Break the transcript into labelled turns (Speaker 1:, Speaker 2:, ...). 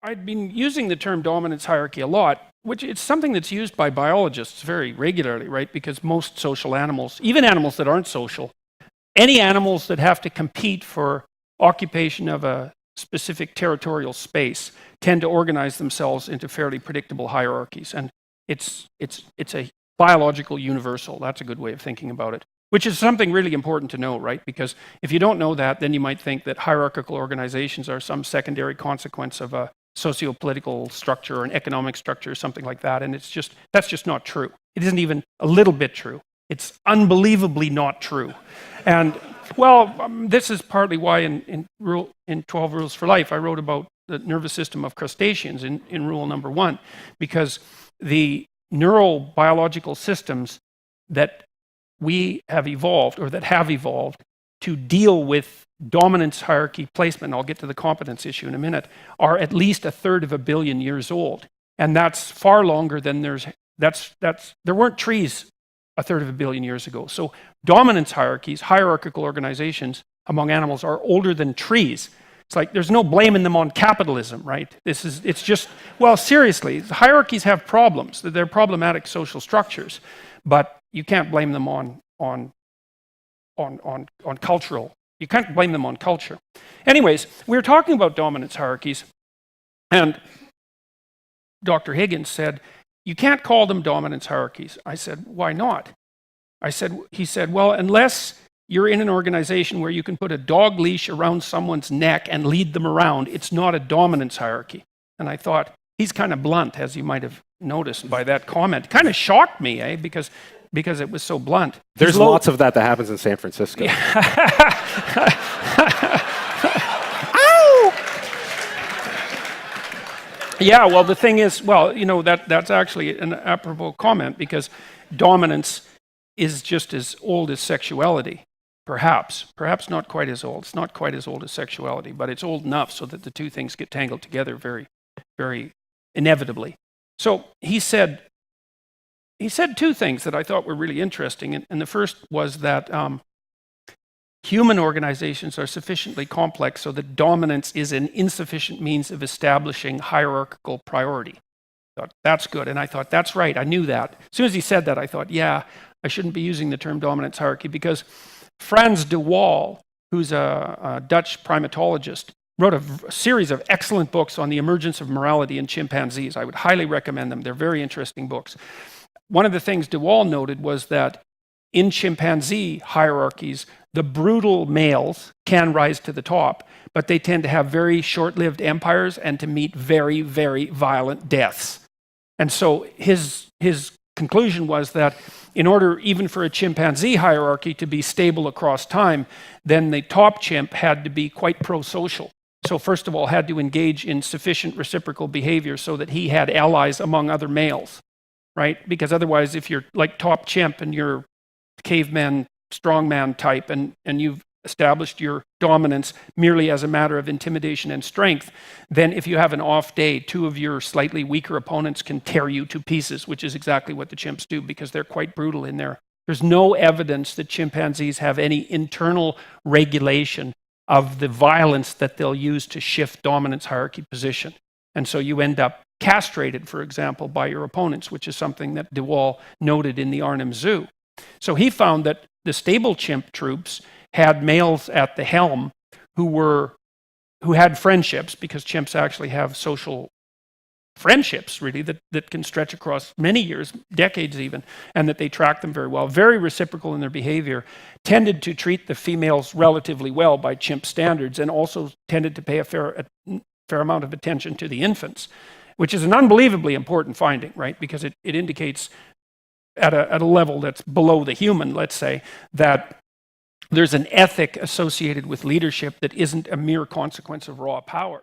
Speaker 1: I'd been using the term dominance hierarchy a lot, which it's something that's used by biologists very regularly, right? Because most social animals, even animals that aren't social, any animals that have to compete for occupation of a specific territorial space tend to organize themselves into fairly predictable hierarchies. And it's a biological universal. That's a good way of thinking about it, which is something really important to know, right? Because if you don't know that, then you might think that hierarchical organizations are some secondary consequence of a socio-political structure or an economic structure or something like that. And that's just not true. It isn't even a little bit true. It's unbelievably not true. And well, this is partly why in 12 Rules for Life, I wrote about the nervous system of crustaceans in rule number 1, because the neurobiological systems that we have evolved, or that have evolved, to deal with dominance hierarchy placement, I'll get to the competence issue in a minute, are at least 1/3 of a billion years old. And that's far longer than there weren't trees 1/3 of a billion years ago. So dominance hierarchies, hierarchical organizations among animals are older than trees. It's like there's no blaming them on capitalism, right? It's just, well, seriously, hierarchies have problems. They're problematic social structures, but you can't blame them on cultural. You can't blame them on culture. Anyways, we were talking about dominance hierarchies, and Dr. Higgins said, you can't call them dominance hierarchies. I said, why not? He said, well, unless you're in an organization where you can put a dog leash around someone's neck and lead them around, it's not a dominance hierarchy. And I thought, he's kind of blunt, as you might have noticed by that comment. Kind of shocked me, because it was so blunt.
Speaker 2: There's lots of that happens in San Francisco.
Speaker 1: Yeah, well, the thing is, that's actually an apropos comment, because dominance is just as old as sexuality, perhaps not quite as old. It's not quite as old as sexuality, but it's old enough so that the two things get tangled together very, very inevitably. So he said two things that I thought were really interesting, and the first was that human organizations are sufficiently complex so that dominance is an insufficient means of establishing hierarchical priority. I thought, that's good, and I thought, that's right, I knew that. As soon as he said that, I thought, yeah, I shouldn't be using the term dominance hierarchy, because Frans de Waal, who's a Dutch primatologist, wrote a series of excellent books on the emergence of morality in chimpanzees. I would highly recommend them. They're very interesting books. One of the things de Waal noted was that in chimpanzee hierarchies, the brutal males can rise to the top, but they tend to have very short-lived empires and to meet very, very violent deaths. And so his conclusion was that in order even for a chimpanzee hierarchy to be stable across time, then the top chimp had to be quite pro-social. So first of all, had to engage in sufficient reciprocal behavior so that he had allies among other males, right? Because otherwise, if you're like top chimp and you're caveman, strongman type, and you've established your dominance merely as a matter of intimidation and strength, then if you have an off day, two of your slightly weaker opponents can tear you to pieces, which is exactly what the chimps do, because they're quite brutal in there. There's no evidence that chimpanzees have any internal regulation of the violence that they'll use to shift dominance hierarchy position. And so you end up castrated, for example, by your opponents, which is something that de Waal noted in the Arnhem Zoo. So he found that the stable chimp troops had males at the helm who had friendships, because chimps actually have social friendships, really, that can stretch across many years, decades even, and that they track them very well, very reciprocal in their behavior, tended to treat the females relatively well by chimp standards, and also tended to pay a fair amount of attention to the infants, which is an unbelievably important finding, right? Because it indicates at a level that's below the human, let's say, that there's an ethic associated with leadership that isn't a mere consequence of raw power.